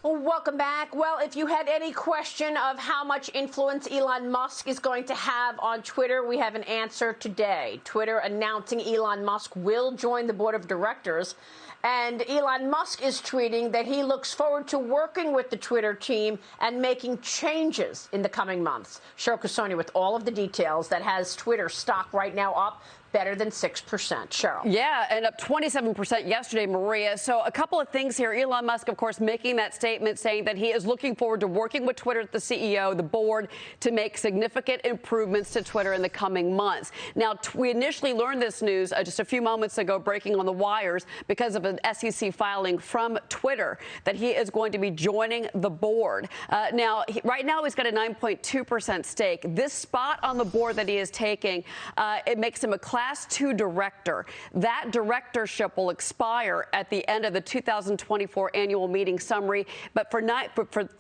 Well, welcome back. Well, if you had any question of how much influence Elon Musk is going to have on Twitter, we have an answer today. Twitter announcing Elon Musk will join the board of directors. And Elon Musk is tweeting that he looks forward to working with the Twitter team and making changes in the coming months. Cheryl Casoni with all of the details. That has Twitter stock right now up better than 6%. Cheryl. Yeah, and up 27% yesterday, Maria. So a couple of things here. Elon Musk, of course, making that statement saying that he is looking forward to working with Twitter, the CEO, the board, to make significant improvements to Twitter in the coming months. Now, we initially learned this news just a few moments ago, breaking on the wires, because of an SEC filing from Twitter that he is going to be joining the board. Right now, he's got a 9.2% stake. This spot on the board that he is taking, it makes him a Class 2 director. That directorship will expire at the end of the 2024 annual meeting summary. But for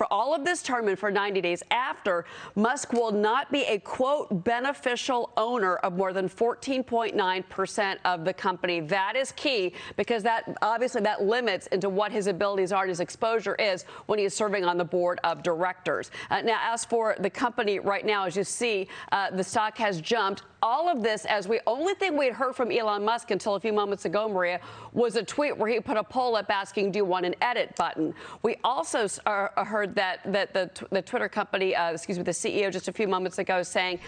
all of this term and for 90 days after, Musk will not be a, quote, beneficial owner of more than 14.9% of the company. That is key, because that obviously that limits into what his abilities are and his exposure is when he is serving on the board of directors. Now, as for the company right now, as you see, the stock has jumped. All of this, as we only thing we had heard from Elon Musk until a few moments ago, Maria, was a tweet where he put a poll up asking, do you want an edit button? We also heard that the Twitter company, the CEO just a few moments ago saying,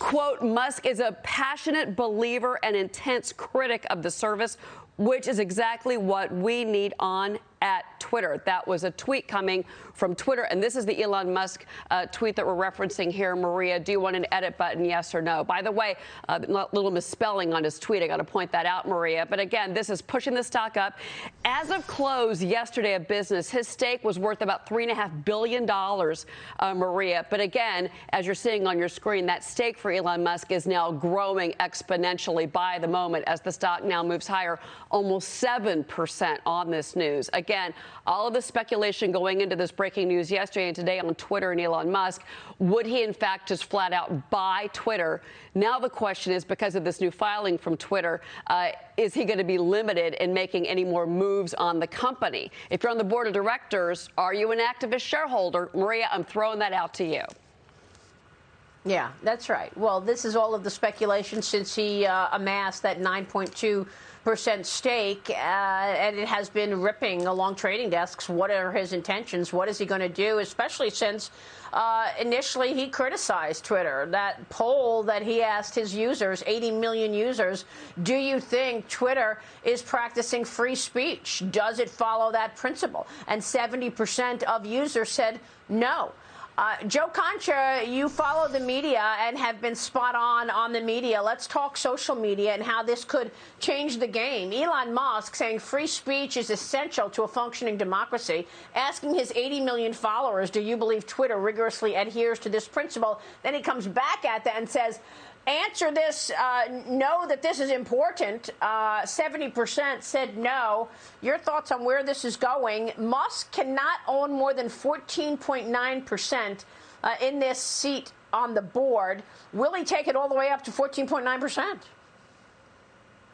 quote, Musk is a passionate believer and intense critic of the service, which is exactly what we need on at Twitter. That was a tweet coming from Twitter. And this is the Elon Musk tweet that we're referencing here. Maria, do you want an edit button, yes or no? By the way, a little misspelling on his tweet. I got to point that out, Maria. But again, this is pushing the stock up. As of close yesterday of business, his stake was worth about $3.5 billion, Maria. But again, as you're seeing on your screen, that stake for Elon Musk is now growing exponentially by the moment as the stock now moves higher, almost 7% on this news. Again, all of the speculation going into this breaking news yesterday and today on Twitter and Elon Musk, would he in fact just flat out buy Twitter? Now the question is, because of this new filing from Twitter, is he going to be limited in making any more moves on the company? If you're on the board of directors, are you an activist shareholder? Maria, I'm throwing that out to you. Yeah, that's right. Well, this is all of the speculation since he amassed that 9.2% stake, and it has been ripping along trading desks. What are his intentions? What is he going to do, especially since initially he criticized Twitter? That poll that he asked his users, 80 million users, do you think Twitter is practicing free speech? Does it follow that principle? And 70% of users said no. Joe Concha, you follow the media and have been spot on the media. Let's talk social media and how this could change the game. Elon Musk saying free speech is essential to a functioning democracy, asking his 80 million followers, do you believe Twitter rigorously adheres to this principle? Then he comes back at that and says, answer this, know that this is important. 70% said no. Your thoughts on where this is going? Musk cannot own more than 14.9% in this seat on the board. Will he take it all the way up to 14.9%?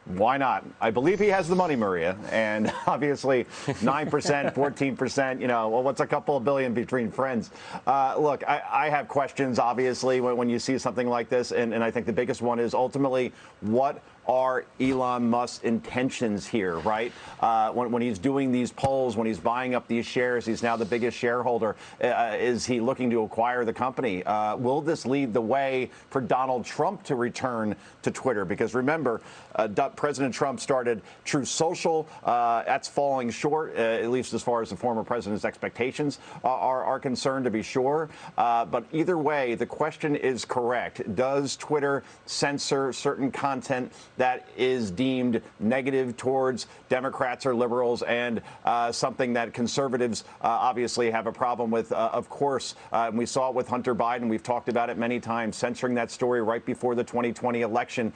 Why not? I believe he has the money, Maria. And obviously, 9%, 14%, well, what's a couple of billion between friends? Look, I have questions, obviously, when you see something like this. And I think the biggest one is ultimately, what are Elon Musk's intentions here, right? When he's doing these polls, when he's buying up these shares, he's now the biggest shareholder. Is he looking to acquire the company? Will this lead the way for Donald Trump to return to Twitter? Because remember, President Trump started Truth Social. That's falling short, at least as far as the former president's expectations are concerned, to be sure. But either way, the question is correct. Does Twitter censor certain content that is deemed negative towards Democrats or liberals, and something that conservatives obviously have a problem with? Of course, we saw it with Hunter Biden. We've talked about it many times, censoring that story right before the 2020 election,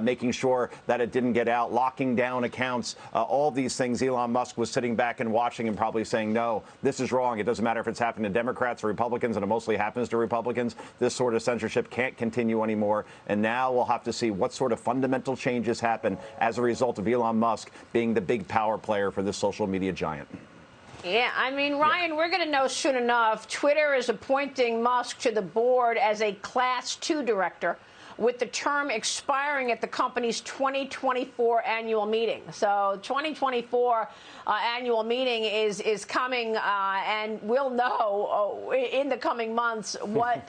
making sure that it didn't get out, locking down accounts, all these things. Elon Musk was sitting back and watching and probably saying, no, this is wrong. It doesn't matter if it's happening to Democrats or Republicans, and it mostly happens to Republicans. This sort of censorship can't continue anymore. And now we'll have to see what sort of fundamental changes happen as a result of Elon Musk being the big power player for this social media giant. Yeah, I mean, Ryan, we're going to know soon enough. Twitter is appointing Musk to the board as a Class 2 director, with the term expiring at the company's 2024 annual meeting. So 2024 annual meeting is coming, and we'll know in the coming months what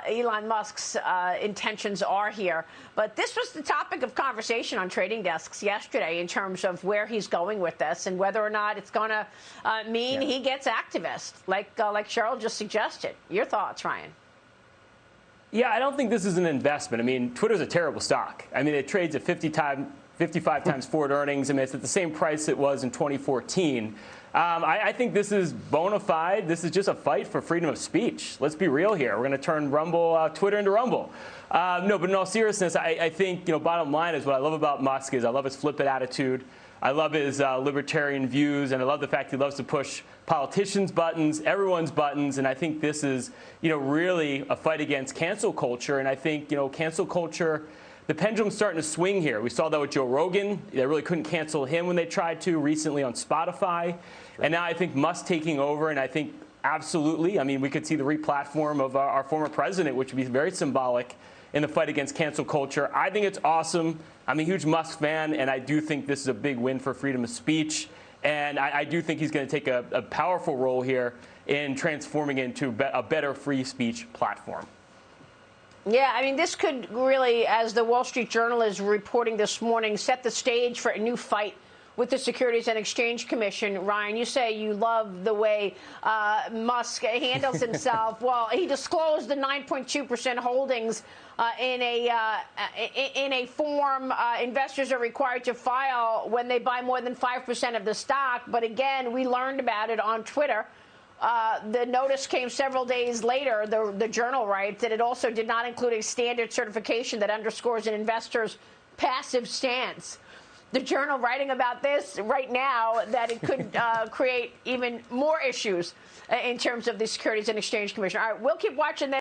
Elon Musk's intentions are here. But this was the topic of conversation on trading desks yesterday in terms of where he's going with this and whether or not it's going to mean he gets activist, like Cheryl just suggested. Your thoughts, Ryan? Yeah, I don't think this is an investment. I mean, Twitter's a terrible stock. I mean, it trades at 55 times forward earnings. I mean, it's at the same price it was in 2014. I think this is bona fide. This is just a fight for freedom of speech. Let's be real here. We're going to turn Twitter into Rumble. No, but in all seriousness, I think, bottom line is what I love about Musk is I love his flip-it attitude. I love his libertarian views, and I love the fact he loves to push politicians' buttons, everyone's buttons, and I think this is, really a fight against cancel culture. And I think, cancel culture, the pendulum's starting to swing here. We saw that with Joe Rogan. They really couldn't cancel him when they tried to recently on Spotify. And now I think Musk taking over, and I think absolutely, I mean, we could see the re-platform of our former president, which would be very symbolic in the fight against cancel culture. I think it's awesome. I'm a huge Musk fan, and I do think this is a big win for freedom of speech. And I do think he's going to take a powerful role here in transforming it into a better free speech platform. Yeah, I mean, this could really, as the Wall Street Journal is reporting this morning, set the stage for a new fight with the Securities and Exchange Commission. Ryan, you say you love the way Musk handles himself. Well, he disclosed the 9.2% holdings in a form investors are required to file when they buy more than 5% of the stock. But again, we learned about it on Twitter. The notice came several days later. The Journal writes that it also did not include a standard certification that underscores an investor's passive stance. The Journal writing about this right now, that it could create even more issues in terms of the Securities and Exchange Commission. All right, we'll keep watching this.